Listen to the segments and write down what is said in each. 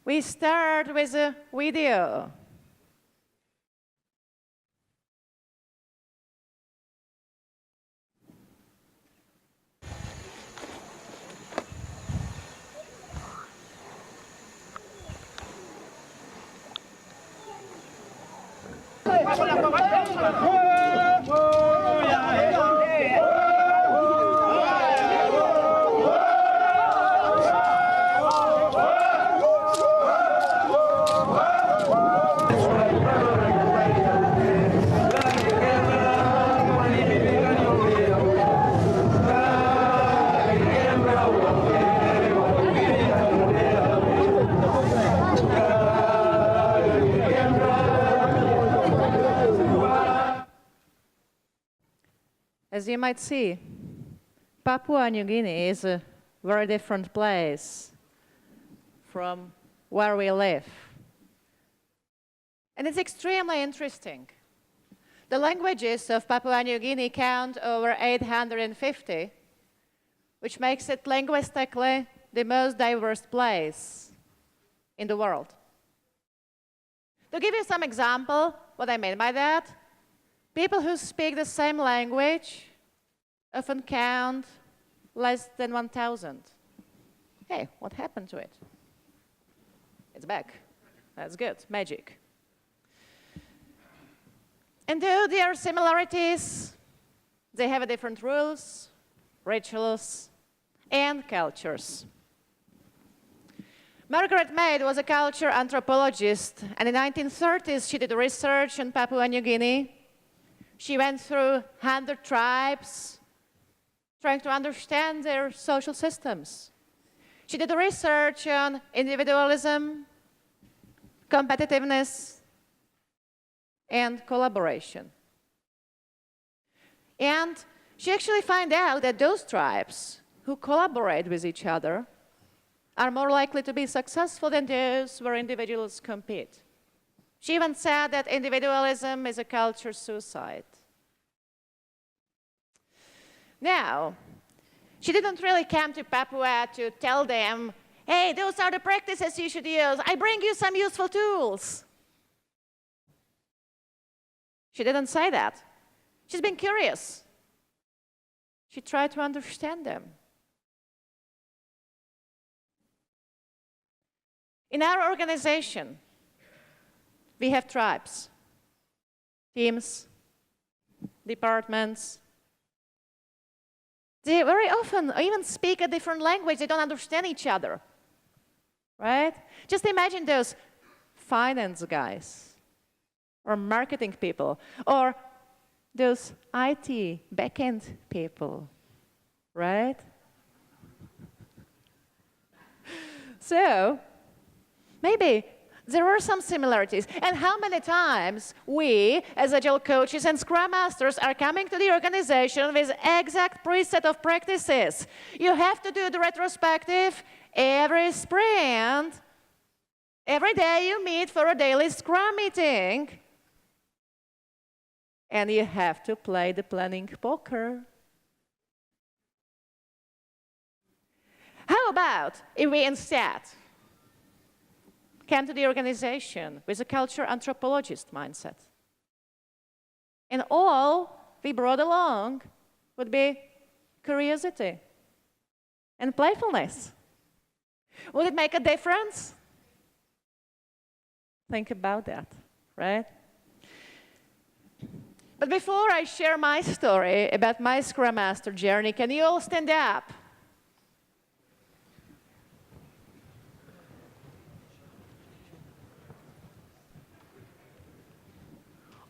We start with a video. As you might see, Papua New Guinea is a very different place from where we live. And it's extremely interesting. The languages of Papua New Guinea count over 850, which makes it linguistically the most diverse place in the world. To give you some example, what I mean by that, people who speak the same language often count less than 1,000. Hey, what happened to it? It's back. That's good. Magic. And though there are similarities, they have different rules, rituals, and cultures. Margaret Mead was a culture anthropologist, and in the 1930s she did research on Papua New Guinea. She went through 100 tribes, trying to understand their social systems. She did research on individualism, competitiveness, and collaboration. And she actually found out that those tribes who collaborate with each other are more likely to be successful than those where individuals compete. She even said that individualism is a culture suicide. Now, she didn't really come to Papua to tell them, hey, those are the practices you should use. I bring you some useful tools. She didn't say that. She's been curious. She tried to understand them. In our organization, we have tribes, teams, departments. They very often even speak a different language. They don't understand each other, right? Just imagine those finance guys, or marketing people, or those IT backend people, right? So, maybe there are some similarities. And how many times we, as Agile Coaches and Scrum Masters, are coming to the organization with exact preset of practices. You have to do the retrospective every sprint. Every day you meet for a daily Scrum meeting. And you have to play the planning poker. How about if we instead came to the organization with a culture anthropologist mindset? And all we brought along would be curiosity and playfulness. Would it make a difference? Think about that, right? But before I share my story about my Scrum Master journey, can you all stand up?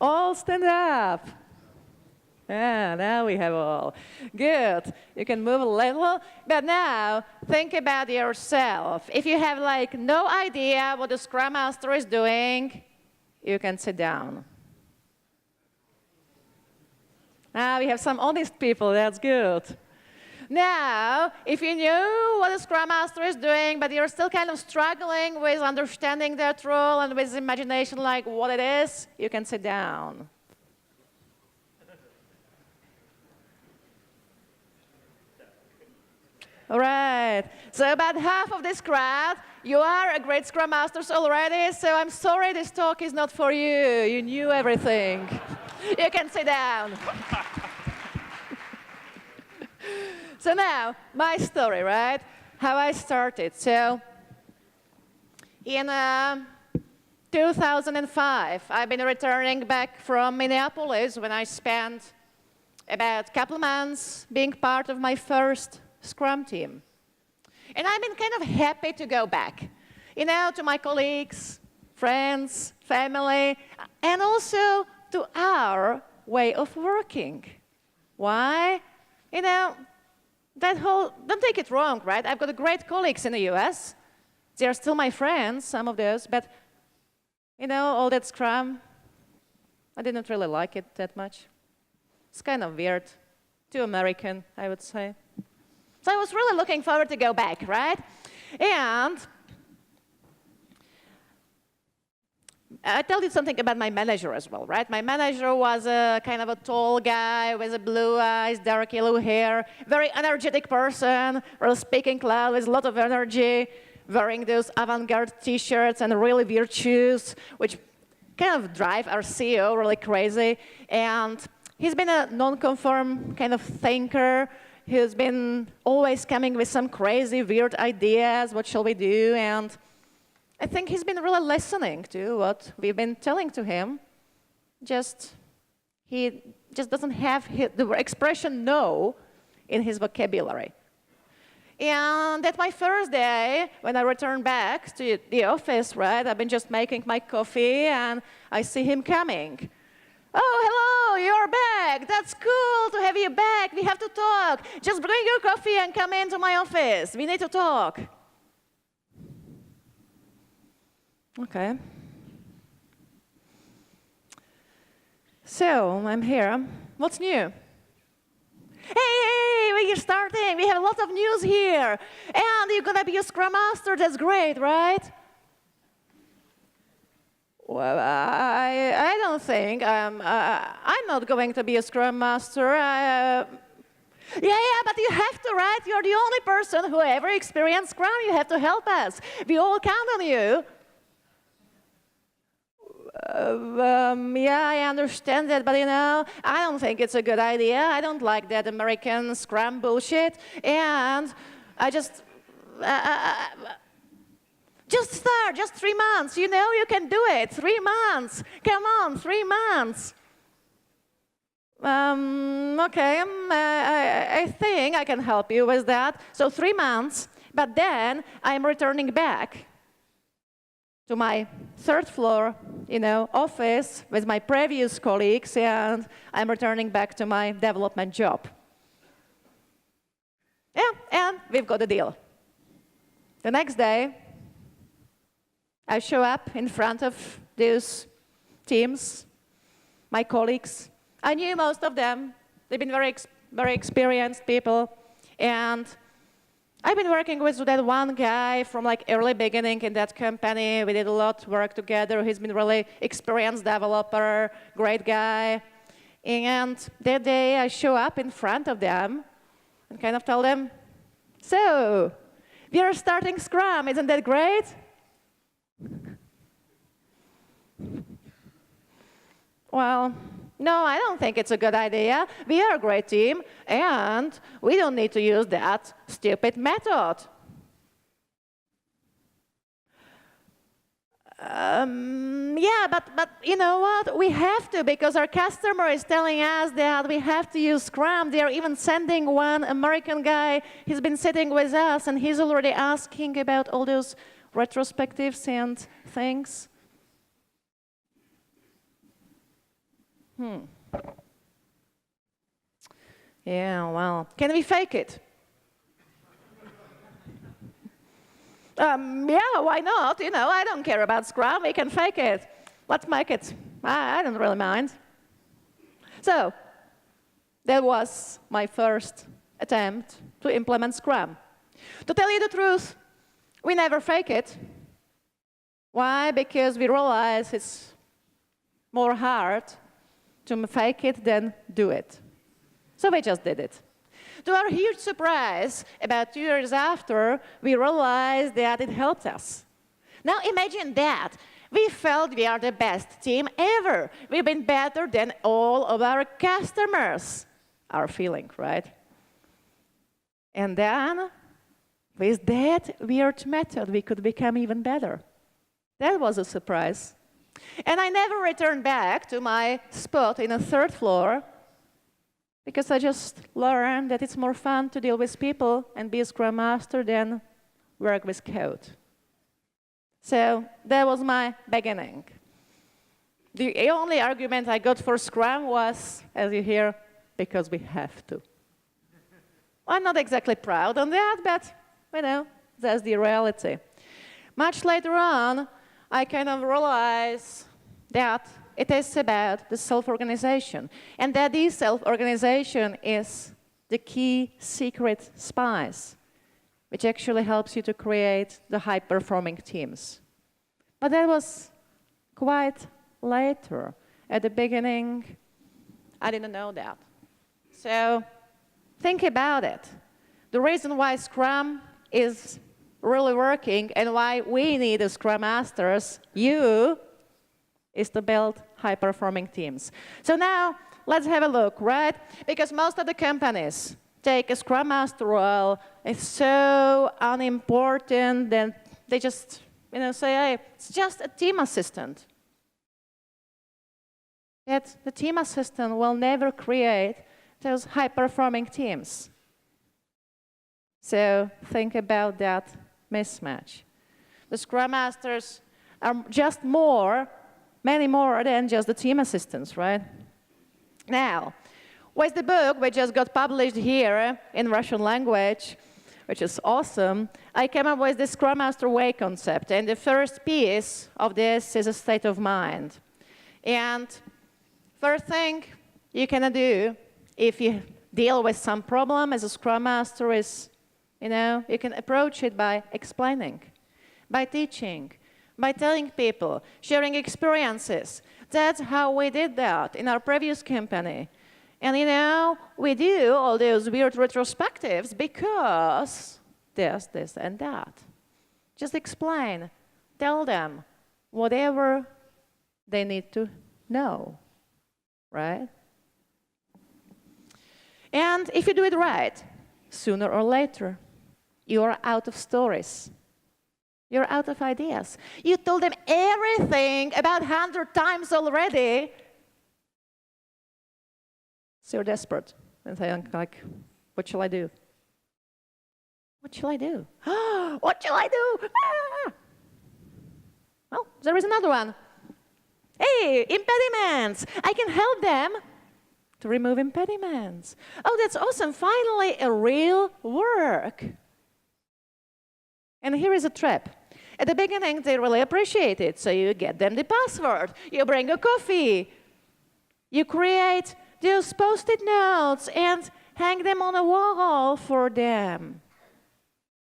All stand up. Yeah, now we have all. Good. You can move a little, but now think about yourself. If you have like no idea what the Scrum Master is doing, you can sit down. Now we have some honest people, that's good. Now, if you knew what the Scrum Master is doing, but you're still kind of struggling with understanding that role and with imagination like what it is, you can sit down. All right, so about half of this crowd you are a great Scrum Masters already, so I'm sorry this talk is not for you. You knew everything. You can sit down. So now, my story, right? How I started. So in 2005, I've been returning back from Minneapolis when I spent about a couple months being part of my first Scrum team. And I've been kind of happy to go back, you know, to my colleagues, friends, family, and also to our way of working. Why? You know, don't take it wrong, right? I've got great colleagues in the US. They're still my friends, some of those, but, you know, all that Scrum, I didn't really like it that much. It's kind of weird, too American, I would say. So I was really looking forward to go back, right? And I tell you something about my manager as well, right? My manager was a kind of a tall guy with blue eyes, dark yellow hair, very energetic person, really speaking loud with a lot of energy, wearing those avant-garde T-shirts and really weird shoes, which kind of drive our CEO really crazy. And he's been a non-conform kind of thinker. He's been always coming with some crazy, weird ideas, what shall we do? And I think he's been really listening to what we've been telling to him. He just doesn't have the expression no in his vocabulary. And at my first day, when I returned back to the office, right, I've been just making my coffee, and I see him coming. Oh, hello, you're back. That's cool to have you back. We have to talk. Just bring your coffee and come into my office. We need to talk. Okay. So, I'm here. What's new? Hey, we're starting. We have a lot of news here. And you're going to be a Scrum Master. That's great, right? Well, I don't think. I'm not going to be a Scrum Master. Yeah, but you have to, right? You're the only person who ever experienced Scrum. You have to help us. We all count on you. Yeah, I understand that, but you know, I don't think it's a good idea. I don't like that American Scrum bullshit, and I just start, just 3 months. You know, you can do it. 3 months. Come on, 3 months. Okay, I think I can help you with that. So 3 months, but then I'm returning back to my third floor, you know, office with my previous colleagues, and I'm returning back to my development job. Yeah, and we've got a deal. The next day, I show up in front of those teams, my colleagues. I knew most of them. They've been very experienced people, and I've been working with that one guy from like early beginning in that company. We did a lot of work together. He's been really experienced developer, great guy. And that day I show up in front of them and kind of tell them, so, we are starting Scrum, isn't that great? Well, no, I don't think it's a good idea. We are a great team, and we don't need to use that stupid method. Yeah, but you know what? We have to, because our customer is telling us that we have to use Scrum. They are even sending one American guy. He's been sitting with us, and he's already asking about all those retrospectives and things. Yeah, well, can we fake it? Yeah, why not? You know, I don't care about Scrum. We can fake it. Let's make it. I don't really mind. So, that was my first attempt to implement Scrum. To tell you the truth, we never fake it. Why? Because we realize it's more hard to fake it than do it. So we just did it. to our huge surprise, about 2 years after, we realized that it helped us. Now imagine that. We felt we are the best team ever. We've been better than all of our customers. Our feeling, right? And then, with that weird method, we could become even better. That was a surprise. And I never returned back to my spot in the 3rd floor because I just learned that it's more fun to deal with people and be a Scrum Master than work with code. So that was my beginning. The only argument I got for Scrum was, as you hear, because we have to. I'm not exactly proud on that, but, you know, that's the reality. Much later on, I kind of realized that it is about the self-organization, and that this self-organization is the key secret spice, which actually helps you to create the high-performing teams. But that was quite later. At the beginning, I didn't know that. So think about it. The reason why Scrum is really working and why we need a Scrum Masters, is to build high-performing teams. So now, let's have a look, right? Because most of the companies take a Scrum Master role. It's so unimportant that they just, say, hey, it's just a team assistant. Yet the team assistant will never create those high-performing teams. So think about that mismatch. The Scrum Masters are just many more than just the team assistants, right? Now, with the book, which just got published here in Russian language, which is awesome, I came up with the Scrum Master Way concept. And the first piece of this is a state of mind. And first thing you can do if you deal with some problem as a Scrum Master is, you can approach it by explaining, by teaching, by telling people, sharing experiences. That's how we did that in our previous company. And we do all those weird retrospectives because this, and that. Just explain, tell them whatever they need to know, right? And if you do it right, sooner or later, you are out of stories. You're out of ideas. You told them everything about 100 times already. So you're desperate and saying, like, what shall I do? What shall I do? What shall I do? Ah! Well, there is another one. Hey, impediments. I can help them to remove impediments. Oh, that's awesome. Finally, a real work. And here is a trap. At the beginning, they really appreciate it. So you get them the password. You bring a coffee. You create those Post-it notes and hang them on a wall for them.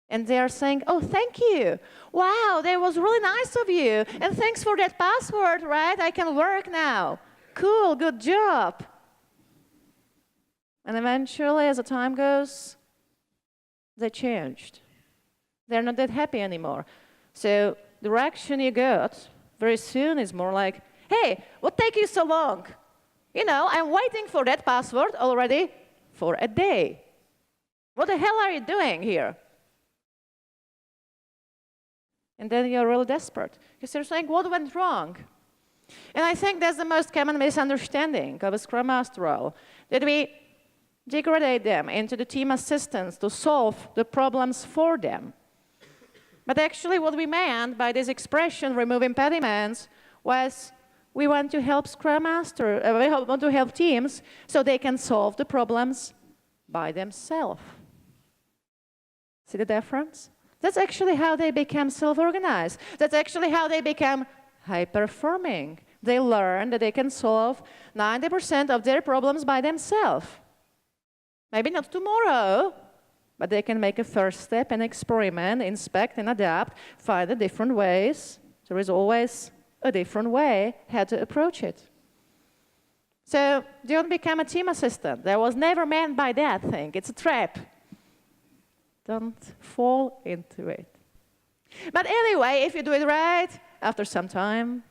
And they are saying, oh, thank you. Wow, that was really nice of you. And thanks for that password, right? I can work now. Cool, good job. And eventually, as the time goes, they changed. They're not that happy anymore. So the reaction you got very soon is more like, hey, what take you so long? I'm waiting for that password already for a day. What the hell are you doing here? And then you're really desperate because you're saying, what went wrong? And I think that's the most common misunderstanding of a Scrum Master role, that we degrade them into the team assistants to solve the problems for them. But actually what we meant by this expression, remove impediments, was we want to help Scrum Master, we want to help teams so they can solve the problems by themselves. See the difference? That's actually how they become self-organized. That's actually how they become high-performing. They learn that they can solve 90% of their problems by themselves. Maybe not tomorrow, but they can make a first step and experiment, inspect and adapt, find the different ways. There is always a different way how to approach it. So don't become a team assistant. That was never meant by that thing. It's a trap. Don't fall into it. But anyway, if you do it right, after some time,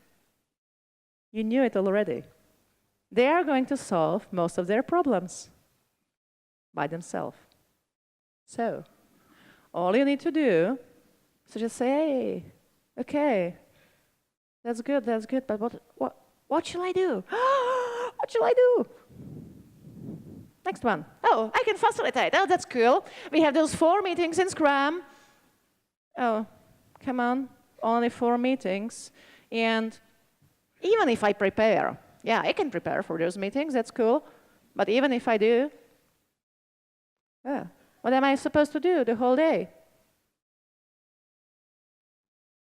you knew it already. They are going to solve most of their problems by themselves. So all you need to do is just say, hey, okay, that's good, but what shall I do? What shall I do? Next one. Oh, I can facilitate. Oh, that's cool. We have those 4 meetings in Scrum. Oh, come on, only 4 meetings. And even if I prepare, yeah, I can prepare for those meetings, that's cool. But even if I do, what am I supposed to do the whole day?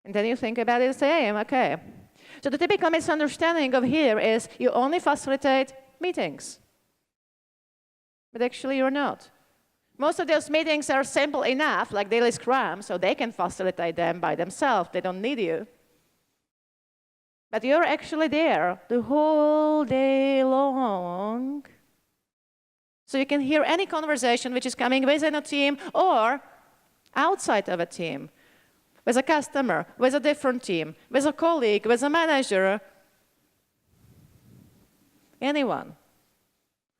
And then you think about it the same, okay. So the typical misunderstanding of here is you only facilitate meetings. But actually you're not. Most of those meetings are simple enough, like daily Scrum, so they can facilitate them by themselves. They don't need you. But you're actually there the whole day long. So you can hear any conversation which is coming within a team or outside of a team. With a customer, with a different team, with a colleague, with a manager, anyone.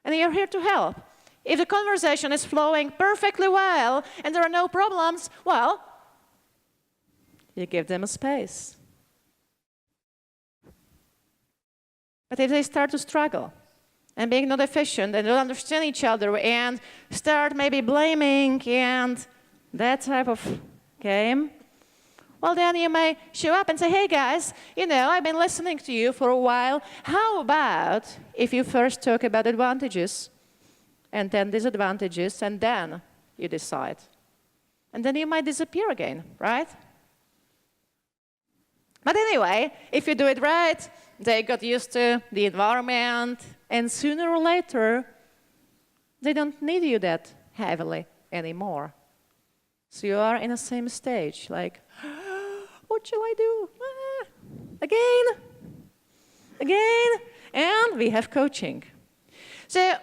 And you're here to help. If the conversation is flowing perfectly well and there are no problems, well, you give them a space. But if they start to struggle and being not efficient and don't understand each other and start maybe blaming and that type of game, well, then you may show up and say, hey, guys, you know, I've been listening to you for a while. How about if you first talk about advantages and then disadvantages, and then you decide? And then you might disappear again, right? But anyway, if you do it right, they got used to the environment, and sooner or later, they don't need you that heavily anymore. So you are in the same stage, like, what shall I do? Again, and we have coaching. So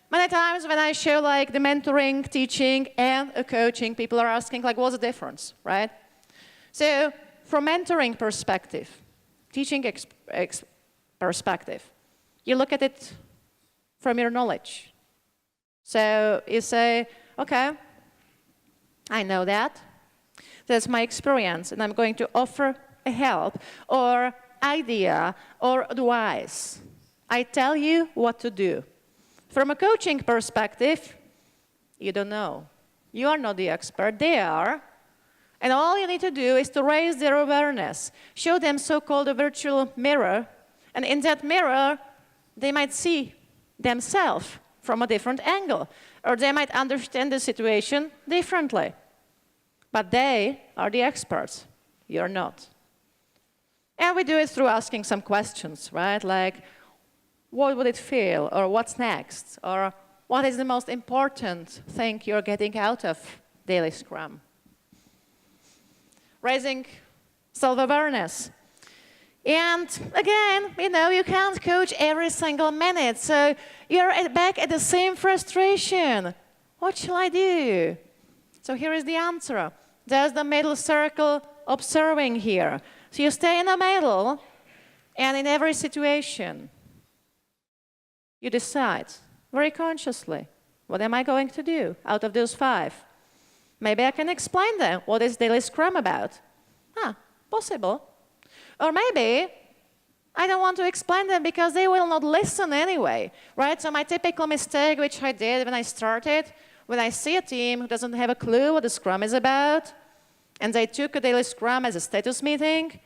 many times when I show like the mentoring, teaching, and a coaching, people are asking like, what's the difference, right? So from mentoring perspective, teaching perspective, you look at it from your knowledge. So you say, okay, I know that. That's my experience, and I'm going to offer a help or idea or advice. I tell you what to do. From a coaching perspective, you don't know. You are not the expert, they are. And all you need to do is to raise their awareness, show them so-called a virtual mirror, and in that mirror, they might see themselves from a different angle, or they might understand the situation differently. But they are the experts. You're not. And we do it through asking some questions, right? Like, what would it feel? Or what's next? Or what is the most important thing you're getting out of daily Scrum? Raising self-awareness. And again, you know, you can't coach every single minute. So you're back at the same frustration. What shall I do? So here is the answer. There's the middle circle observing here. So you stay in the middle, and in every situation, you decide very consciously, what am I going to do out of those 5? Maybe I can explain them. What is daily Scrum about? Possible. Or maybe I don't want to explain them because they will not listen anyway, right? So my typical mistake, which I did when I started, when I see a team who doesn't have a clue what the Scrum is about, and they took a daily Scrum as a status meeting,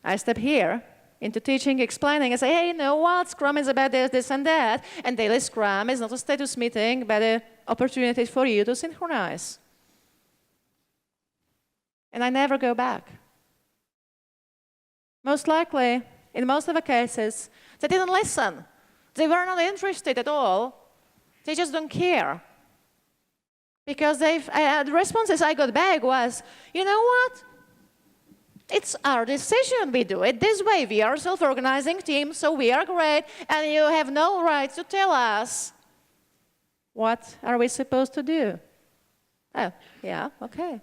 I step here into teaching, explaining, and say, hey, you know what? Scrum is about this, this, and that, and daily Scrum is not a status meeting, but an opportunity for you to synchronize. And I never go back. Most likely, in most of the cases, they didn't listen. They were not interested at all. They just don't care. Because the responses I got back was, you know what? It's our decision. We do it this way. We are a self-organizing team, so we are great, and you have no right to tell us what are we supposed to do. Oh, yeah, okay.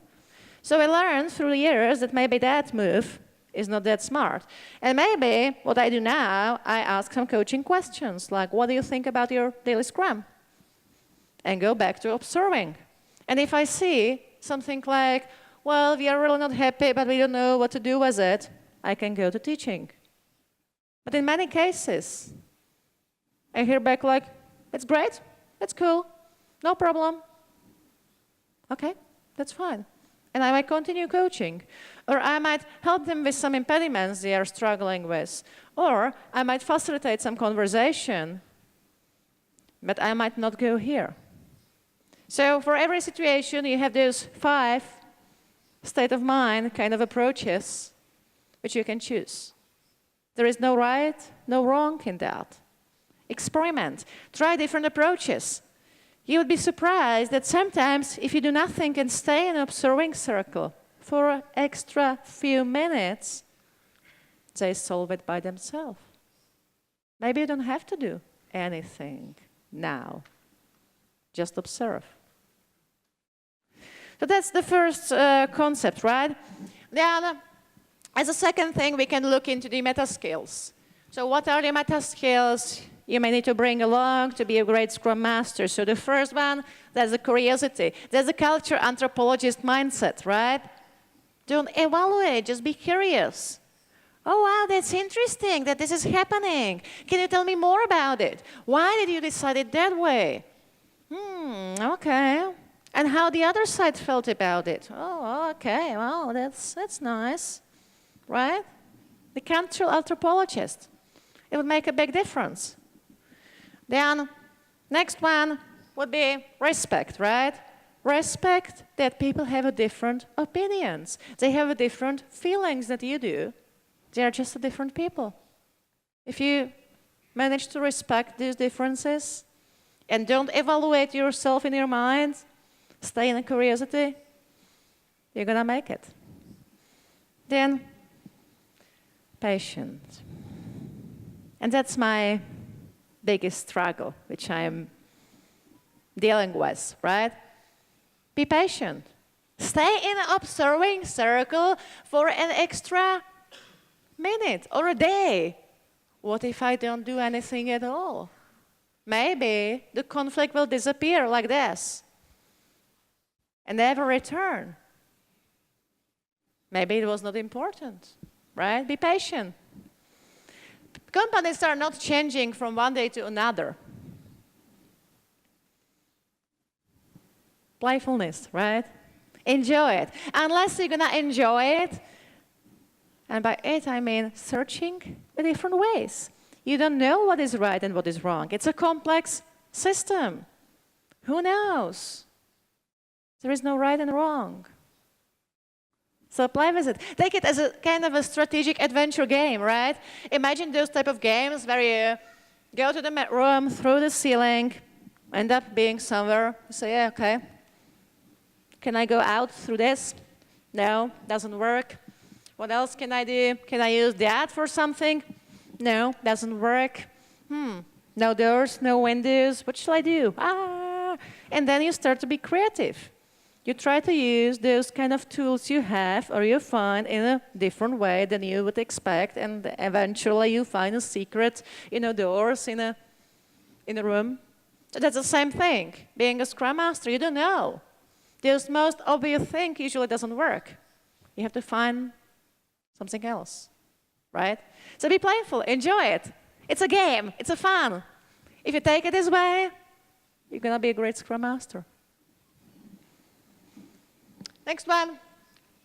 So we learned through the years that maybe that move is not that smart. And maybe what I do now, I ask some coaching questions, like, what do you think about your daily Scrum? And go back to observing. And if I see something like, well, we are really not happy, but we don't know what to do with it, I can go to teaching. But in many cases, I hear back like, it's great, it's cool, no problem. Okay, that's fine. And I might continue coaching. Or I might help them with some impediments they are struggling with. Or I might facilitate some conversation, but I might not go here. So for every situation, you have those 5 state of mind kind of approaches which you can choose. There is no right, no wrong in that. Experiment. Try different approaches. You would be surprised that sometimes if you do nothing and stay in an observing circle for an extra few minutes, they solve it by themselves. Maybe you don't have to do anything now. Just observe. So that's the first concept, right? Then, as a second thing, we can look into the meta skills. So what are the meta skills you may need to bring along to be a great Scrum Master? So the first one, that's the curiosity. That's the culture anthropologist mindset, right? Don't evaluate, just be curious. Oh, wow, that's interesting that this is happening. Can you tell me more about it? Why did you decide it that way? Okay. And how the other side felt about it. Oh, okay, well, that's nice, right? The cultural anthropologist. It would make a big difference. Then, next one would be respect, right? Respect that people have different opinions. They have different feelings that you do. They are just different people. If you manage to respect these differences and don't evaluate yourself in your mind, stay in curiosity, you're going to make it. Then, patience. And that's my biggest struggle, which I'm dealing with, right? Be patient. Stay in an observing circle for an extra minute or a day. What if I don't do anything at all? Maybe the conflict will disappear like this and never return. Maybe it was not important, right? Be patient. Companies are not changing from one day to another. Playfulness, right? Enjoy it. Unless you're going to enjoy it, and by it I mean searching in different ways. You don't know what is right and what is wrong. It's a complex system. Who knows? There is no right and wrong. So play with it. Take it as a kind of a strategic adventure game, right? Imagine those type of games where you go to the room, through the ceiling, end up being somewhere. You say, yeah, okay. Can I go out through this? No, doesn't work. What else can I do? Can I use that for something? No, doesn't work. No doors, no windows. What shall I do? And then you start to be creative. You try to use those kind of tools you have or you find in a different way than you would expect, and eventually you find a secret, doors in a room. So that's the same thing. Being a Scrum Master, you don't know. This most obvious thing usually doesn't work. You have to find something else, right? So be playful, enjoy it. It's a game, it's a fun. If you take it this way, you're going to be a great Scrum Master. Next one,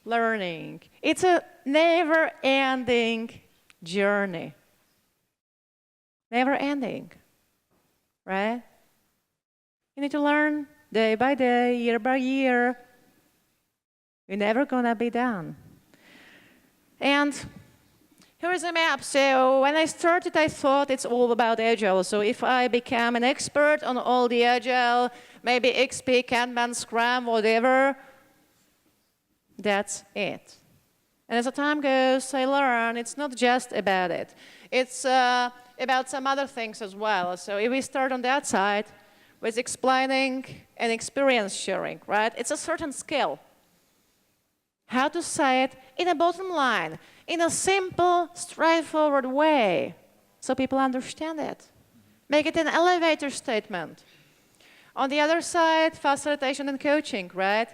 learning. It's a never-ending journey. Never-ending, right? You need to learn day by day, year by year. You're never going to be done. And here is a map. So when I started, I thought it's all about Agile. So if I become an expert on all the Agile, maybe XP, Kanban, Scrum, whatever, that's it. And as the time goes, I learn it's not just about it. It's about some other things as well. So if we start on that side with explaining and experience sharing, right? It's a certain skill. How to say it in a bottom line, in a simple, straightforward way, so people understand it. Make it an elevator statement. On the other side, facilitation and coaching, right?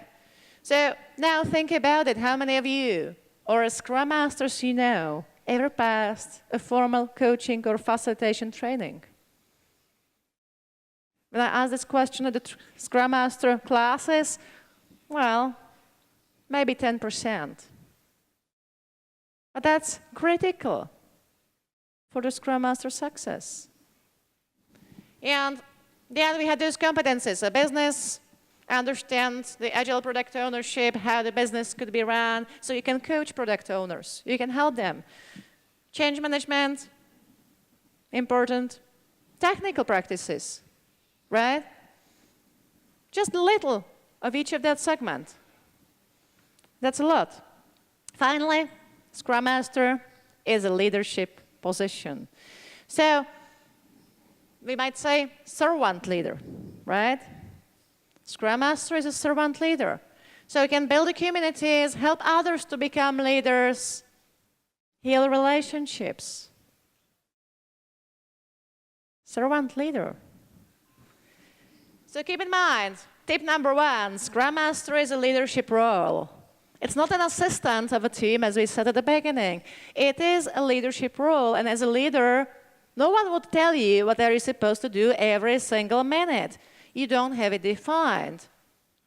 So now think about it. How many of you, or Scrum Masters you know, ever passed a formal coaching or facilitation training? When I asked this question at the Scrum Master classes, well, maybe 10%. But that's critical for the Scrum Master success. And then we had those competencies. A business understands the agile product ownership, how the business could be run, so you can coach product owners. You can help them. Change management, important. Technical practices, right? Just a little of each of that segment. That's a lot. Finally, Scrum Master is a leadership position. So we might say servant leader, right? Scrum Master is a servant leader. So you can build the communities, help others to become leaders, heal relationships. Servant leader. So keep in mind, tip number 1, Scrum Master is a leadership role. It's not an assistant of a team, as we said at the beginning. It is a leadership role, and as a leader, no one would tell you what are you supposed to do every single minute. You don't have it defined.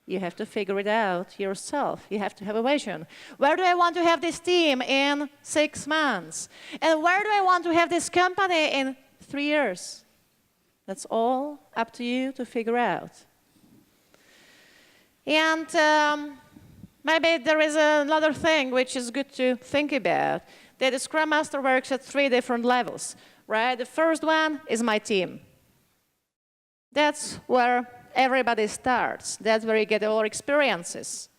You have to figure it out yourself. You have to have a vision. Where do I want to have this team in 6 months? And where do I want to have this company in 3 years? That's all up to you to figure out. And maybe there is another thing which is good to think about, that the Scrum Master works at 3 different levels, right? The first one is my team. That's where everybody starts. That's where you get all experiences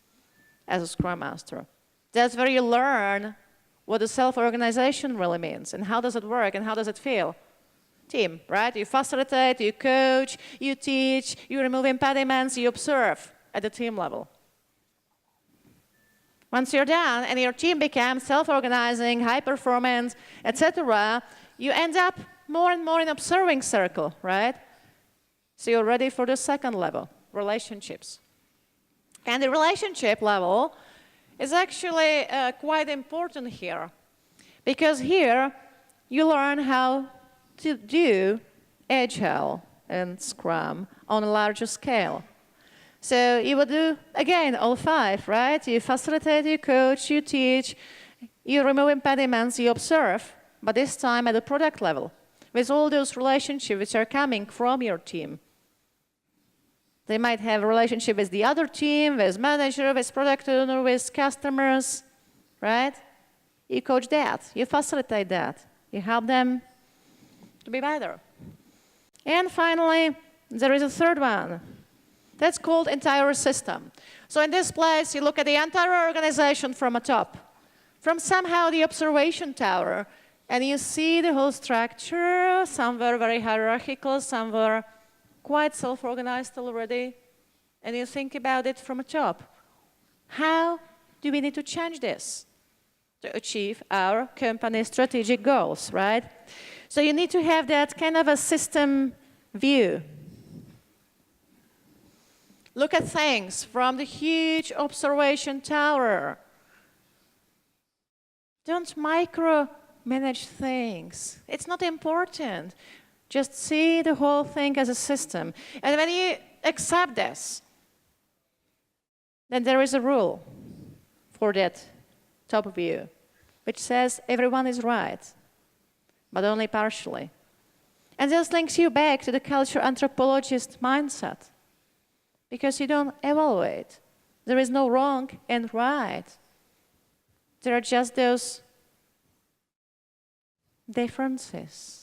as a Scrum Master. That's where you learn what the self-organization really means, and how does it work, and how does it feel. Team, right? You facilitate, you coach, you teach, you remove impediments, you observe at the team level. Once you're done and your team becomes self-organizing, high-performance, etc., you end up more and more in observing circle, right? So you're ready for the second level, relationships. And the relationship level is actually quite important here, because here you learn how to do Agile and Scrum on a larger scale. So you would do, again, all 5, right? You facilitate, you coach, you teach, you remove impediments, you observe, but this time at the product level, with all those relationships which are coming from your team. They might have a relationship with the other team, with manager, with product owner, with customers, right? You coach that, you facilitate that, you help them to be better. And finally, there is a third one. That's called entire system. So in this place, you look at the entire organization from atop, from somehow the observation tower, and you see the whole structure. Some were very hierarchical, some were quite self-organized already, and you think about it from atop. How do we need to change this to achieve our company's strategic goals, right? So you need to have that kind of a system view. Look at things from the huge observation tower. Don't micromanage things. It's not important. Just see the whole thing as a system. And when you accept this, then there is a rule for that top view, which says everyone is right, but only partially. And this links you back to the culture anthropologist mindset, because you don't evaluate. There is no wrong and right. There are just those differences.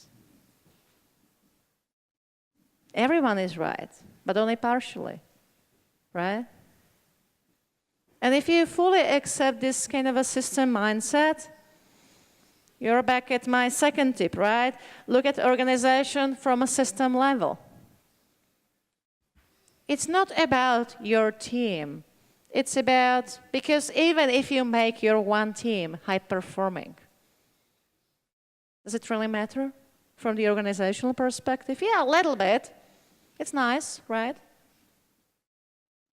Everyone is right, but only partially, right? And if you fully accept this kind of a system mindset, you're back at my second tip, right? Look at organization from a system level. It's not about your team. It's about, because even if you make your one team high-performing, does it really matter from the organizational perspective? Yeah, a little bit. It's nice, right?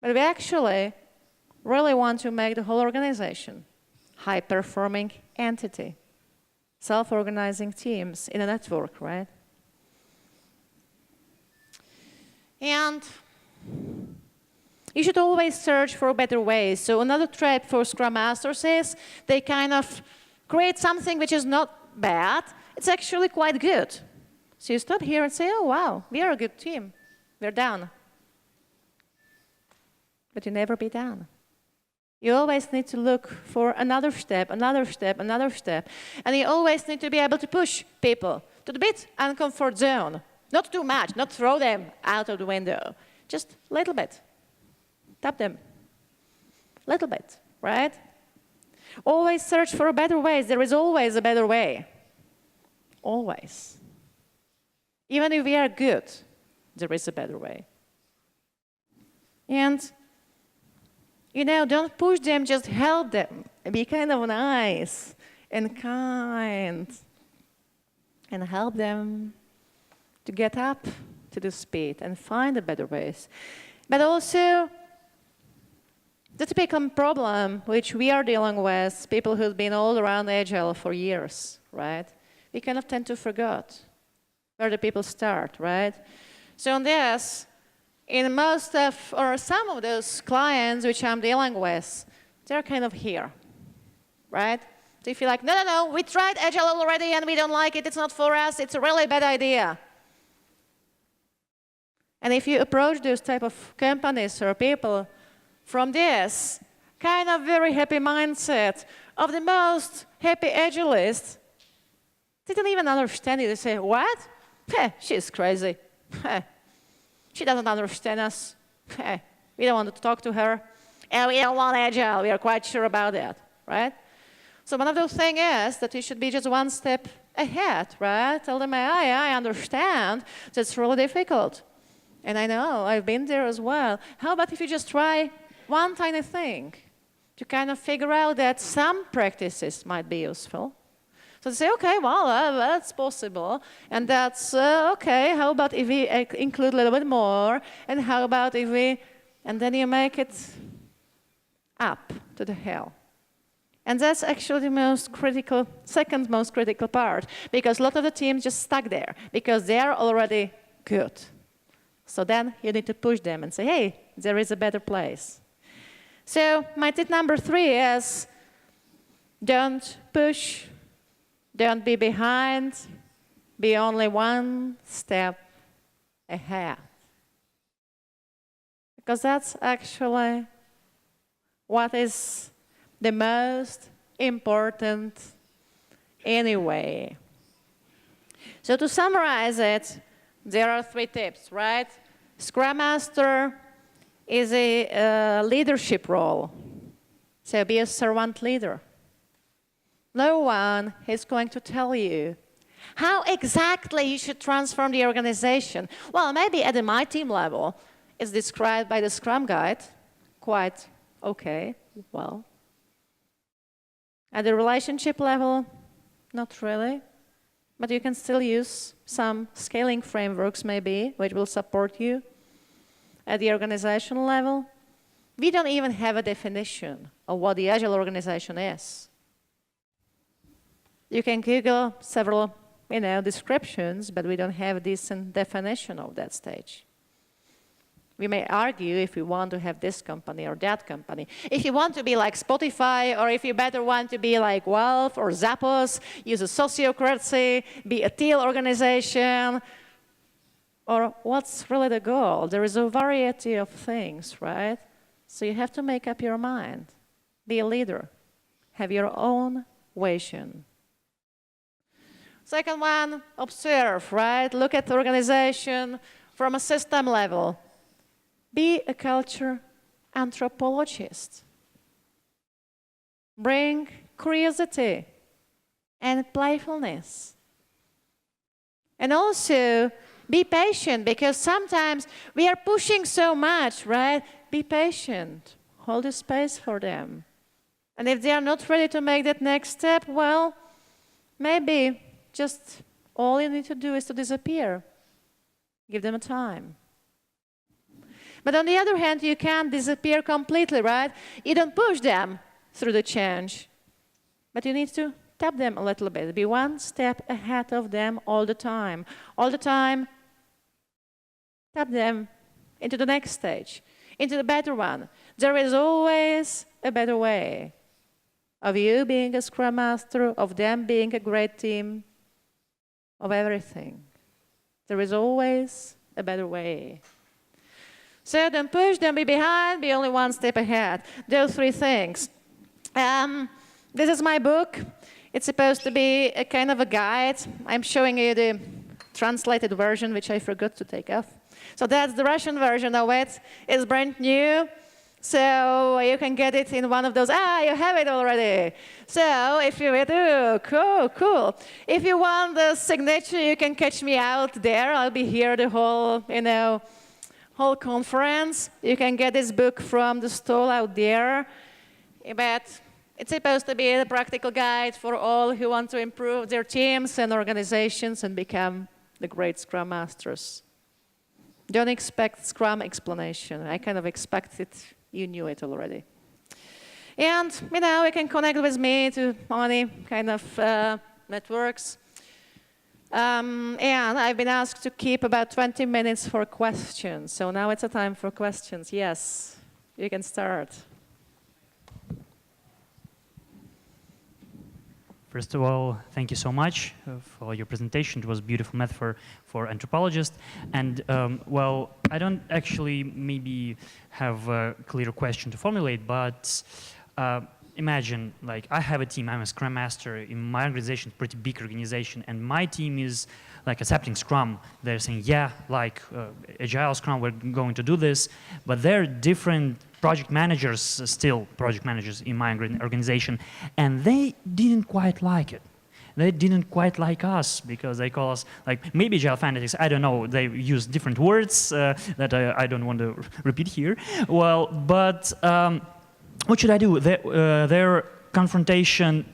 But we actually really want to make the whole organization high-performing entity, self-organizing teams in a network, right? And you should always search for better ways. So another trap for Scrum Masters is they kind of create something which is not bad. It's actually quite good. So you stop here and say, oh, wow, we are a good team. We're done. But you never be done. You always need to look for another step, another step, another step. And you always need to be able to push people to the bit uncomfort zone. Not too much, not throw them out of the window. Just a little bit. Tap them. Little bit, right? Always search for better ways. There is always a better way. Always. Even if we are good, there is a better way. And, you know, don't push them, just help them. Be kind of nice and kind. And help them to get up to the speed and find the better ways. But also, the typical problem which we are dealing with, people who've been all around Agile for years, right? We kind of tend to forget where the people start, right? So on this, in most of, or some of those clients which I'm dealing with, they're kind of here, right? They feel like, no, no, no, we tried Agile already and we don't like it, it's not for us, it's a really bad idea. And if you approach those type of companies or people from this kind of very happy mindset of the most happy Agilists, they don't even understand it. They say, what? She's crazy. She doesn't understand us. We don't want to talk to her. And we don't want Agile. We are quite sure about that, right? So one of those things is that you should be just one step ahead, right? Tell them, I understand. That's really difficult. And I know, I've been there as well. How about if you just try one tiny thing to kind of figure out that some practices might be useful? So they say, okay, well, that's possible. And that's okay. How about if we include a little bit more? And how about if we, and then you make it up to the hill. And that's actually the most critical, second most critical part, because a lot of the teams just stuck there because they are already good. So then you need to push them and say, hey, there is a better place. So my tip number 3 is don't push, don't be behind, be only one step ahead. Because that's actually what is the most important anyway. So to summarize it, there are 3 tips, right? Scrum Master is a leadership role. So be a servant leader. No one is going to tell you how exactly you should transform the organization. Well, maybe at the my team level, it's described by the Scrum Guide. Quite okay, well. At the relationship level, not really. But you can still use some scaling frameworks, maybe, which will support you. At the organizational level, we don't even have a definition of what the Agile organization is. You can Google several, descriptions, but we don't have a decent definition of that stage. We may argue if we want to have this company or that company. If you want to be like Spotify, or if you better want to be like Valve or Zappos, use a sociocracy, be a teal organization, or what's really the goal? There is a variety of things, right? So you have to make up your mind. Be a leader. Have your own vision. Second one, observe, right? Look at the organization from a system level. Be a culture anthropologist. bring curiosity and playfulness. And also, be patient, because sometimes we are pushing so much, right? Be patient. Hold a space for them. And if they are not ready to make that next step, well, maybe just all you need to do is to disappear. Give them a time. But on the other hand, you can't disappear completely, right? You don't push them through the change. But you need to tap them a little bit. Be one step ahead of them all the time. All the time, tap them into the next stage, into the better one. There is always a better way of you being a Scrum Master, of them being a great team, of everything. There is always a better way. So don't push, don't be behind, be only one step ahead. Those three things. This is my book. It's supposed to be a kind of a guide. I'm showing you the translated version, which I forgot to take off. So that's the Russian version of it. It's brand new. So you can get it in one of those. You have it already. So if you cool. If you want the signature, you can catch me out there. I'll be here the whole, whole conference. You can get this book from the stall out there. But it's supposed to be a practical guide for all who want to improve their teams and organizations and become the great Scrum Masters. Don't expect Scrum explanation. I kind of expect it. You knew it already. And, you can connect with me to any kind of networks. And I've been asked to keep about 20 minutes for questions. So now it's a time for questions. Yes, you can start. First of all, thank you so much for your presentation. It was a beautiful metaphor for anthropologists. And well, I don't actually maybe have a clear question to formulate, but imagine, like, I have a team. I'm a Scrum Master in my organization, pretty big organization, and my team is like accepting Scrum. They're saying, yeah, like Agile Scrum, we're going to do this, but they're different project managers, still project managers in my organization, and they didn't quite like it. They didn't quite like us because they call us, like, maybe Agile fanatics, I don't know, they use different words that I don't want to repeat here. Well, but what should I do? Their confrontation,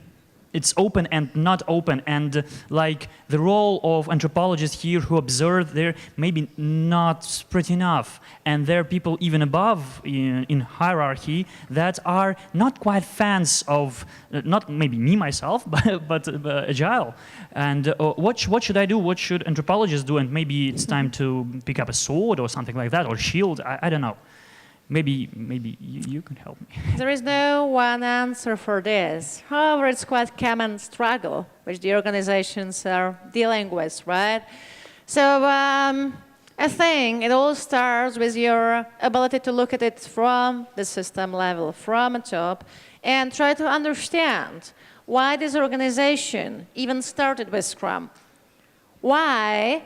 it's open and not open, and like the role of anthropologists here who observe, they're maybe not spread enough, and there are people even above in hierarchy that are not quite fans of, not maybe me myself, but Agile. And what should I do? What should anthropologists do? And maybe it's time to pick up a sword or something like that, or shield. I don't know. Maybe you can help me. There is no one answer for this. However, it's quite common struggle which the organizations are dealing with, right? So I think it all starts with your ability to look at it from the system level, from the top, and try to understand why this organization even started with Scrum. Why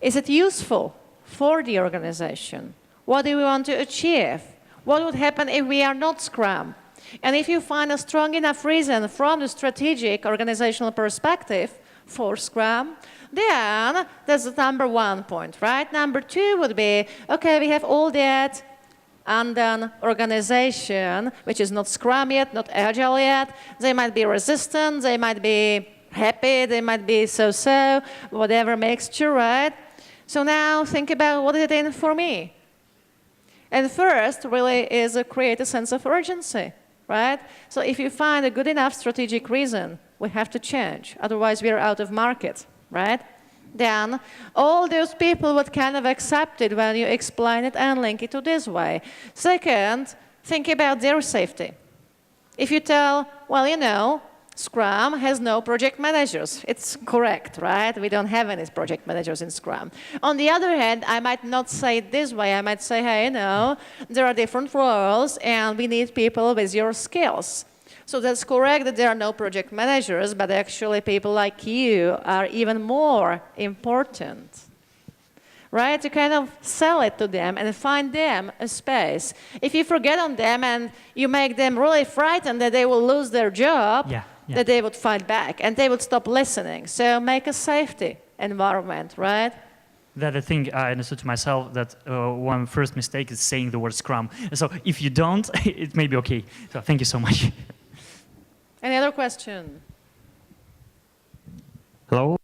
is it useful for the organization? What do we want to achieve? What would happen if we are not Scrum? And if you find a strong enough reason from the strategic organizational perspective for Scrum, then that's the number one point, right? Number two would be, okay, we have all that undone organization, which is not Scrum yet, not Agile yet. They might be resistant, they might be happy, they might be so-so, whatever mixture, right? So now think about what is it in for me? And first, really, is create a sense of urgency, right? So if you find a good enough strategic reason, we have to change. Otherwise, we are out of market, right? Then all those people would kind of accept it when you explain it and link it to this way. Second, think about their safety. If you tell, well, Scrum has no project managers. It's correct, right? We don't have any project managers in Scrum. On the other hand, I might not say it this way. I might say, hey, there are different roles, and we need people with your skills. So that's correct that there are no project managers, but actually people like you are even more important, right? To kind of sell it to them and find them a space. If you forget on them and you make them really frightened that they will lose their job, that they would fight back and they would stop listening. So make a safety environment, right? That I think I understood to myself that one first mistake is saying the word Scrum. So if you don't, it may be okay. So thank you so much. Any other question? Hello.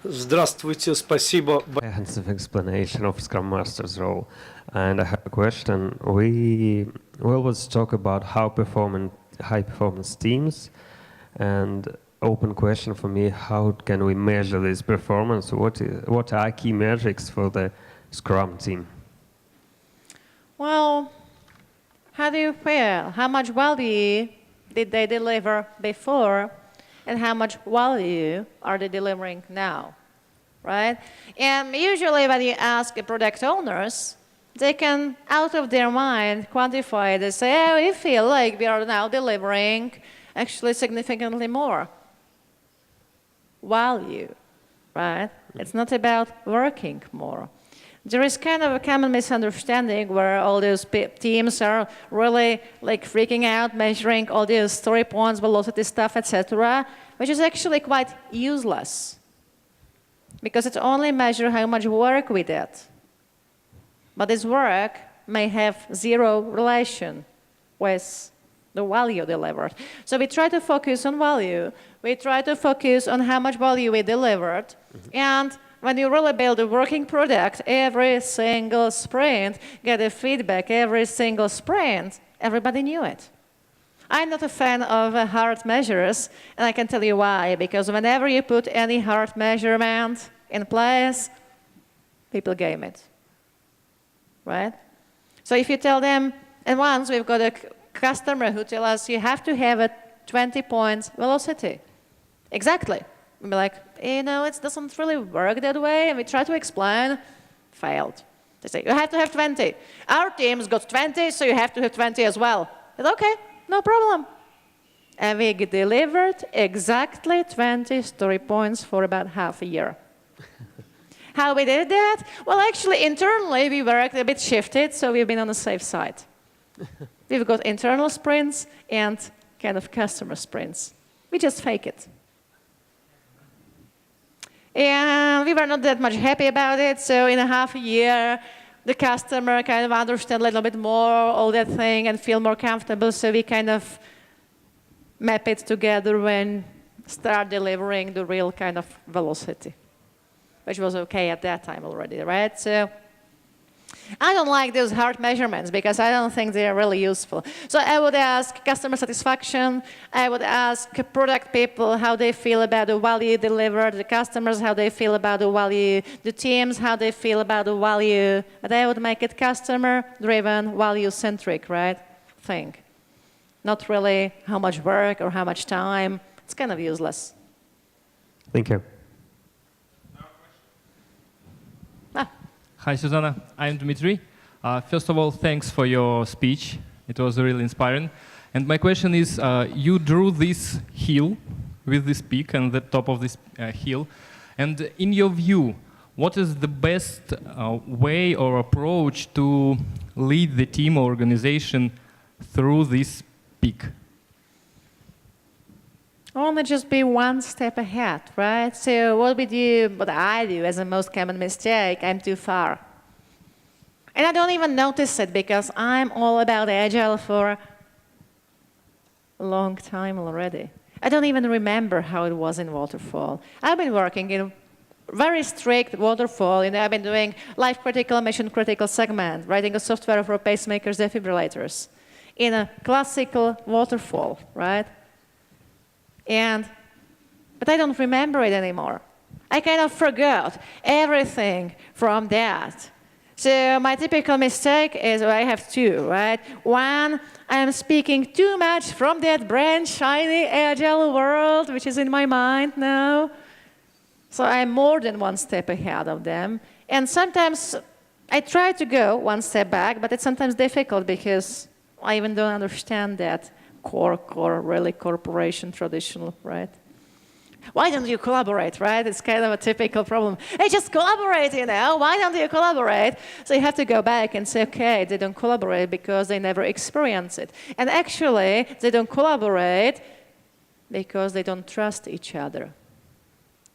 Здравствуйте, спасибо. Comprehensive explanation of Scrum Master's role, and I have a question. We always talk about high performance teams, and open question for me: how can we measure this performance? What are key metrics for the Scrum team? Well, how do you feel? How much value did they deliver before? And how much value are they delivering now, right? And usually when you ask product owners, they can, out of their mind, quantify. They say, oh, we feel like we are now delivering actually significantly more value, right? It's not about working more. There is kind of a common misunderstanding where all those teams are really like freaking out, measuring all these story points, velocity stuff, etc., which is actually quite useless because it only measures how much work we did. But this work may have zero relation with the value delivered. So we try to focus on value. We try to focus on how much value we delivered. And when you really build a working product, every single sprint, get a feedback every single sprint, everybody knew it. I'm not a fan of hard measures, and I can tell you why. Because whenever you put any hard measurement in place, people game it, right? So if you tell them, and once we've got a customer who tells us you have to have a 20 points velocity. Exactly. We'll be like, you know, it doesn't really work that way. And we try to explain, failed. They say, you have to have 20. Our team's got 20, so you have to have 20 as well. I said, okay, no problem. And we delivered exactly 20 story points for about half a year. How we did that? Well, actually, internally, we were a bit shifted, so we've been on the safe side. We've got internal sprints and kind of customer sprints. We just fake it. And we were not that much happy about it, so in a half a year, the customer kind of understand a little bit more all that thing and feel more comfortable, so we kind of map it together and start delivering the real kind of velocity, which was okay at that time already, right? So I don't like those hard measurements because I don't think they are really useful. So I would ask customer satisfaction. I would ask product people how they feel about the value delivered, the customers how they feel about the value, the teams how they feel about the value. And I would make it customer-driven, value-centric, right, thing. Not really how much work or how much time. It's kind of useless. Thank you. Hi, Zuzana. I'm Dmitry. First of all, thanks for your speech. It was really inspiring. And my question is, you drew this hill with this peak and the top of this hill. And in your view, what is the best way or approach to lead the team or organization through this peak? Only just be one step ahead, right? So what I do as a most common mistake, I'm too far. And I don't even notice it because I'm all about Agile for a long time already. I don't even remember how it was in Waterfall. I've been working in very strict Waterfall. You know, I've been doing life-critical, mission-critical segment, writing a software for pacemakers, defibrillators, in a classical Waterfall, right? But I don't remember it anymore. I kind of forgot everything from that. So my typical mistake is, I have two, right? One, I'm speaking too much from that brand shiny Agile world, which is in my mind now. So I'm more than one step ahead of them. And sometimes I try to go one step back, but it's sometimes difficult because I even don't understand that core, really corporation traditional, right? Why don't you collaborate, right? It's kind of a typical problem. Hey, just collaborate, you know. Why don't you collaborate? So you have to go back and say, okay, they don't collaborate because they never experience it. And actually, they don't collaborate because they don't trust each other,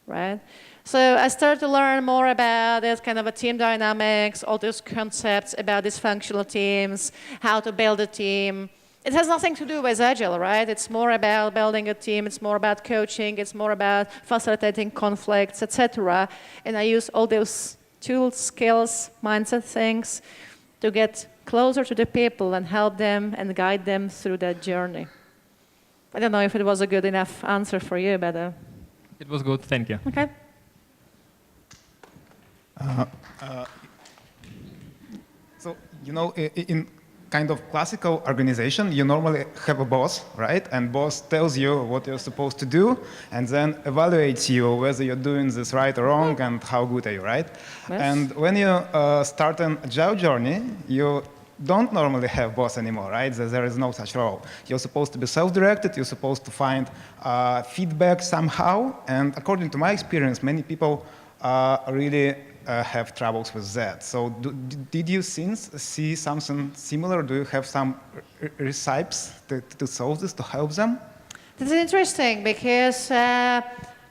right? So I started to learn more about this kind of a team dynamics, all those concepts about dysfunctional teams, how to build a team. It has nothing to do with Agile, right? It's more about building a team, it's more about coaching, it's more about facilitating conflicts, etc. And I use all those tools, skills, mindset things to get closer to the people and help them and guide them through that journey. I don't know if it was a good enough answer for you, but... It was good, thank you. Okay. So, you know, in kind of classical organization, you normally have a boss, right? And boss tells you what you're supposed to do and then evaluates you whether you're doing this right or wrong and how good are you, right? Yes. And when you start an agile journey, you don't normally have boss anymore, right? There is no such role. You're supposed to be self-directed, you're supposed to find feedback somehow, and according to my experience, many people really have troubles with that. So did you see something similar? Do you have some recipes to solve this, to help them? This is interesting because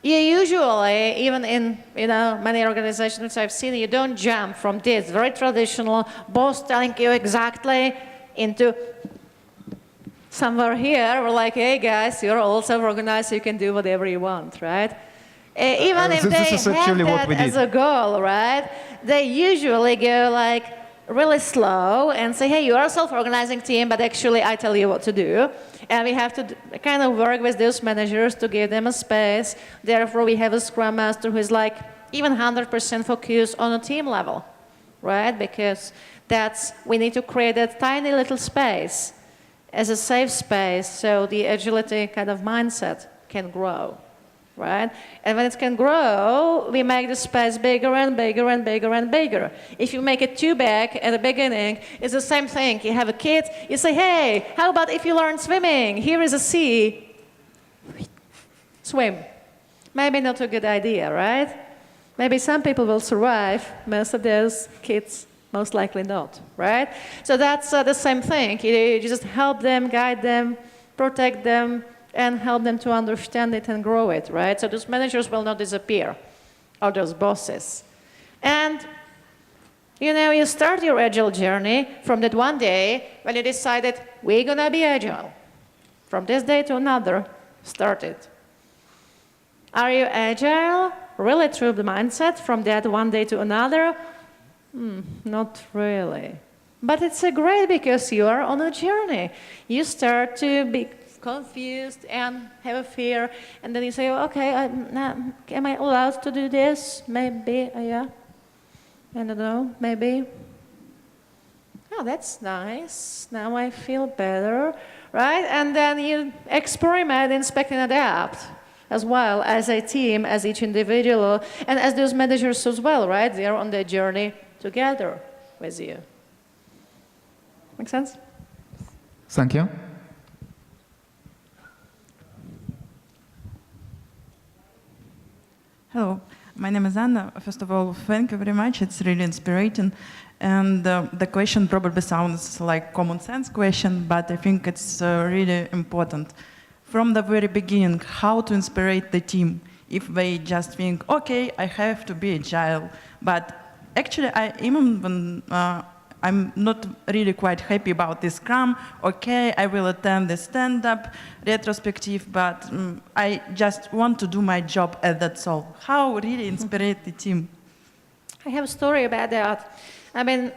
you usually, even in many organizations which I've seen, you don't jump from this very traditional boss telling you exactly into somewhere here. We're like, hey guys, you're all self-organized, you can do whatever you want, right? Even if they have that as a goal, right? They usually go like really slow and say, hey, you are a self-organizing team, but actually I tell you what to do. And we have to kind of work with those managers to give them a space. Therefore, we have a Scrum Master who is like even 100% focused on a team level, right? Because we need to create that tiny little space as a safe space so the agility kind of mindset can grow. Right? And when it can grow, we make the space bigger and bigger and bigger and bigger. If you make it too big at the beginning, it's the same thing. You have a kid, you say, hey, how about if you learn swimming? Here is a sea. Swim. Maybe not a good idea, right? Maybe some people will survive. Most of those kids, most likely not, right? So that's the same thing. You just help them, guide them, protect them, and help them to understand it and grow it, right? So those managers will not disappear, or those bosses. And, you start your Agile journey from that one day when you decided, we're gonna be Agile. From this day to another, start it. Are you Agile? Really through the mindset from that one day to another? Not really. But it's great because you are on a journey. You start to be confused and have a fear, and then you say, okay, am I allowed to do this? Maybe, yeah. I don't know, maybe. Oh, that's nice. Now I feel better, right? And then you experiment, inspect, and adapt as well as a team, as each individual, and as those managers as well, right? They are on their journey together with you. Make sense? Thank you. Hello, my name is Anna. First of all, thank you very much. It's really inspiring. And the question probably sounds like common sense question, but I think it's really important. From the very beginning, how to inspire the team if they just think, okay, I have to be agile. But actually, even when I'm not really quite happy about this Scrum. Okay, I will attend the stand-up retrospective, but I just want to do my job, and that's all. How really inspire the team? I have a story about that. I've been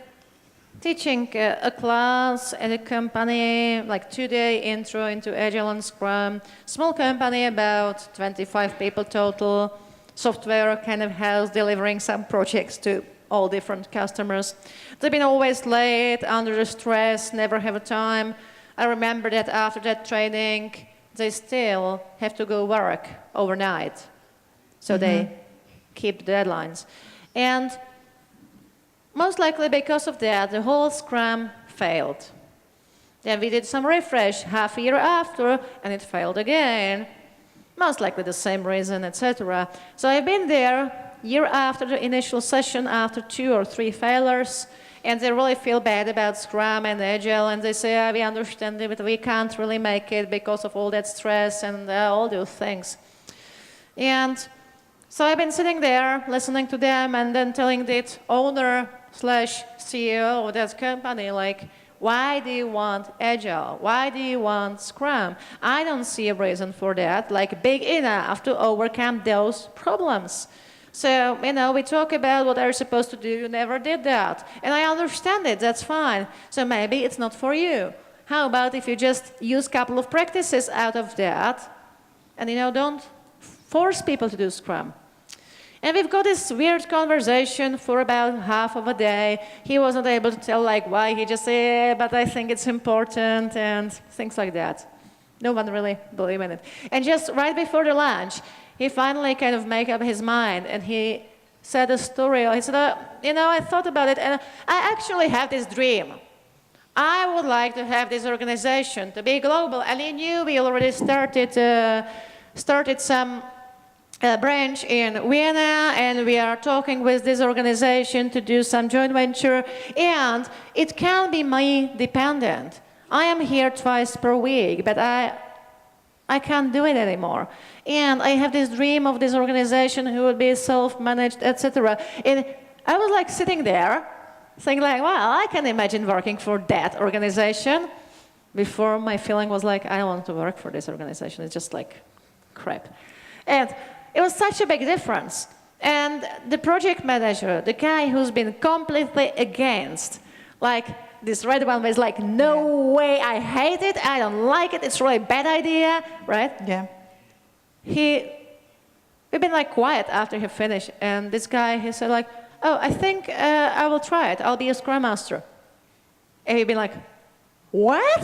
teaching a class at a company, like 2-day intro into Agile and Scrum. Small company, about 25 people total. Software kind of house delivering some projects to all different customers. They've been always late, under stress, never have a time. I remember that after that training, they still have to go work overnight. So they keep deadlines. And most likely because of that, the whole Scrum failed. Then we did some refresh half a year after, and it failed again. most likely the same reason, etc. So I've been there year after the initial session, after 2 or 3 failures, and they really feel bad about Scrum and Agile, and they say, we understand it, but we can't really make it because of all that stress and all those things. And so I've been sitting there, listening to them, and then telling the owner/CEO of that company, like, why do you want Agile? Why do you want Scrum? I don't see a reason for that, like big enough to overcome those problems. So, we talk about what are supposed to do, you never did that. And I understand it, that's fine. So maybe it's not for you. How about if you just use a couple of practices out of that, and don't force people to do Scrum? And we've got this weird conversation for about half of a day. He wasn't able to tell why. He just said, but I think it's important, and things like that. No one really believed in it. And just right before the lunch, he finally kind of made up his mind, and he said a story. He said, I thought about it, and I actually have this dream. I would like to have this organization to be global. And he knew we already started some branch in Vienna, and we are talking with this organization to do some joint venture, and it can be me dependent. I am here twice per week, but I can't do it anymore. And I have this dream of this organization who would be self-managed, etc. And I was sitting there, thinking well, I can imagine working for that organization. Before, my feeling was I don't want to work for this organization. It's just crap. And it was such a big difference. And the project manager, the guy who's been completely against, this red one was no way, I hate it, I don't like it, it's really a bad idea, right? Yeah. We've been quiet after he finished, and this guy, he said oh, I think I will try it, I'll be a Scrum Master. And he'd been what?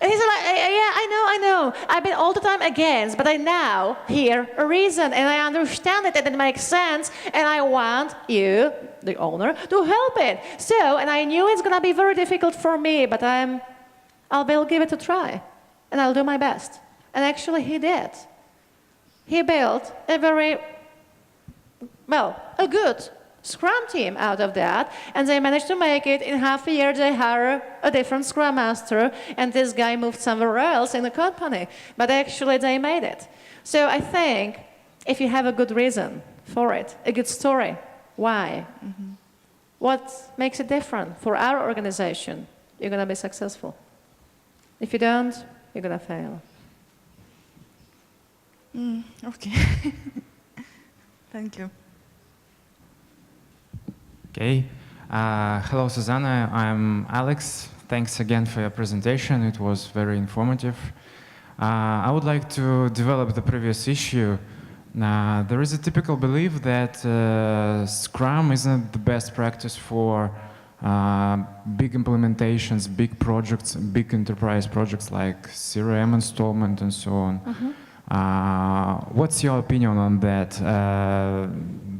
And he said, yeah, I know. I've been all the time against, but I now hear a reason, and I understand it, and it makes sense, and I want you, the owner, to help it. So, and I knew it's going to be very difficult for me, but I'll give it a try, and I'll do my best. And actually, he did. He built a good Scrum team out of that, and they managed to make it. In half a year, they hired a different Scrum Master, and this guy moved somewhere else in the company. But actually, they made it. So I think if you have a good reason for it, a good story, why? Mm-hmm. What makes it different for our organization, you're going to be successful. If you don't, you're going to fail. Okay. Thank you. Okay. Hello, Zuzana. I'm Alex. Thanks again for your presentation. It was very informative. I would like to develop the previous issue. There is a typical belief that Scrum isn't the best practice for big implementations, big projects, big enterprise projects like CRM installment and so on. Mm-hmm. What's your opinion on that?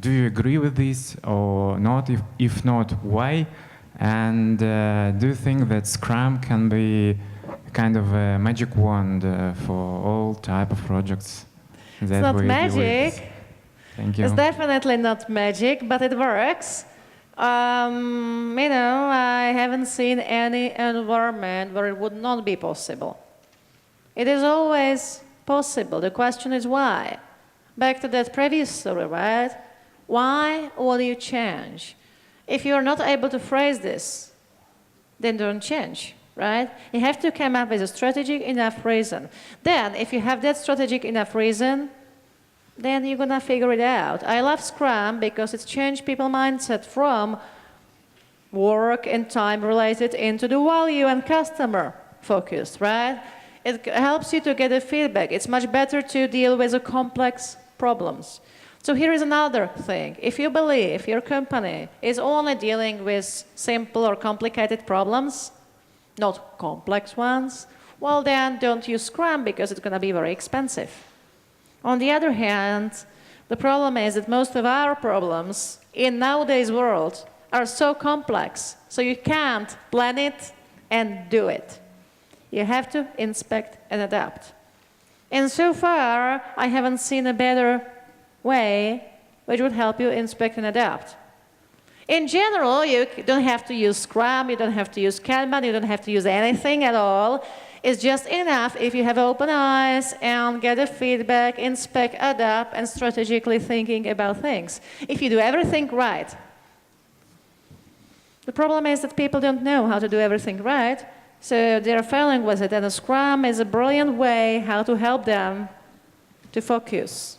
Do you agree with this or not? If not, why? And do you think that Scrum can be kind of a magic wand for all type of projects? It's not magic. Thank you. It's definitely not magic, but it works. I haven't seen any environment where it would not be possible. It is always possible. The question is why? Back to that previous story, right? Why will you change? If you're not able to phrase this, then don't change, right? You have to come up with a strategic enough reason. Then, if you have that strategic enough reason, then you're gonna figure it out. I love Scrum because it's changed people's mindset from work and time related into the value and customer focused, right? It helps you to get a feedback. It's much better to deal with the complex problems. So here is another thing. If you believe your company is only dealing with simple or complicated problems, not complex ones, well then don't use Scrum because it's going to be very expensive. On the other hand, the problem is that most of our problems in nowadays world are so complex, so you can't plan it and do it. You have to inspect and adapt. And so far, I haven't seen a better way which would help you inspect and adapt. In general, you don't have to use Scrum, you don't have to use Kanban, you don't have to use anything at all. It's just enough if you have open eyes and get a feedback, inspect, adapt, and strategically thinking about things. If you do everything right. The problem is that people don't know how to do everything right, so they're failing with it, and Scrum is a brilliant way how to help them to focus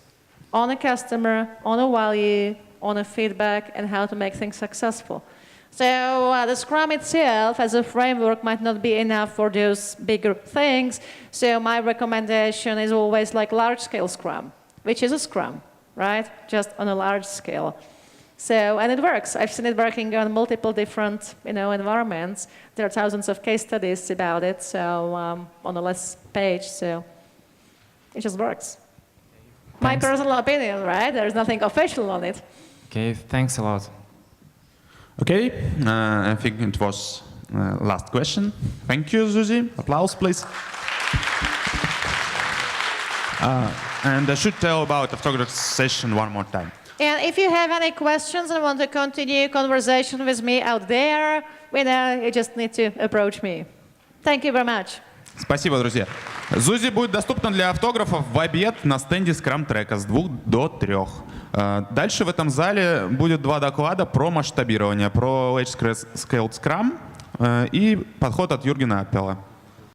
on a customer, on a value, on a feedback, and how to make things successful. So the Scrum itself as a framework might not be enough for those bigger things, so my recommendation is always like large-scale Scrum, which is a Scrum, right? Just on a large scale. So, and it works. I've seen it working on multiple different, environments. There are thousands of case studies about it, so on the last page, so it just works. My personal opinion, right? There's nothing official on it. Okay, thanks a lot. Okay, I think it was last question. Thank you, Zuzi. Applause, please. And I should tell about the photograph session one more time. And if you have any questions and want to continue conversation with me out there, you just need to approach me. Thank you very much. Спасибо, друзья. Зузи будет доступна для автографов в обед на стенде Scrum-трека с 2 до 3. Дальше в этом зале будет 2 доклада про масштабирование, про Large Scale Scrum и подход от Юргена Аппела.